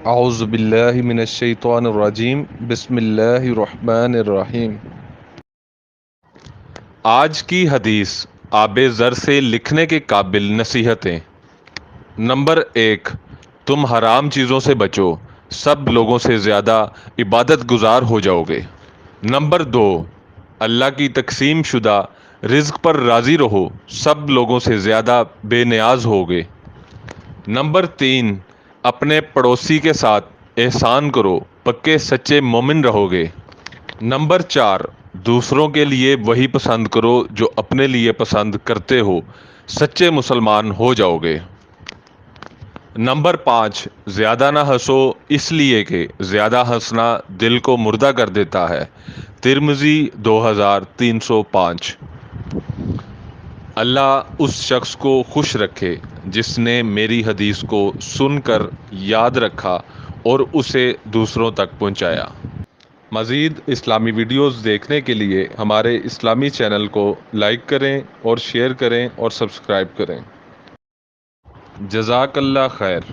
اعوذ باللہ من الشیطان الرجیم بسم اللہ الرحمن الرحیم۔ آج کی حدیث آب زر سے لکھنے کے قابل نصیحتیں۔ نمبر 1، تم حرام چیزوں سے بچو، سب لوگوں سے زیادہ عبادت گزار ہو جاؤ گے۔ نمبر 2، اللہ کی تقسیم شدہ رزق پر راضی رہو، سب لوگوں سے زیادہ بے نیاز ہوگے۔ نمبر 3، اپنے پڑوسی کے ساتھ احسان کرو، پکے سچے مومن رہو گے۔ نمبر 4، دوسروں کے لیے وہی پسند کرو جو اپنے لیے پسند کرتے ہو، سچے مسلمان ہو جاؤ گے۔ نمبر 5، زیادہ نہ ہنسو، اس لیے کہ زیادہ ہنسنا دل کو مردہ کر دیتا ہے۔ ترمذی 2305۔ اللہ اس شخص کو خوش رکھے جس نے میری حدیث کو سن کر یاد رکھا اور اسے دوسروں تک پہنچایا۔ مزید اسلامی ویڈیوز دیکھنے کے لیے ہمارے اسلامی چینل کو لائک کریں اور شیئر کریں اور سبسکرائب کریں۔ جزاک اللہ خیر۔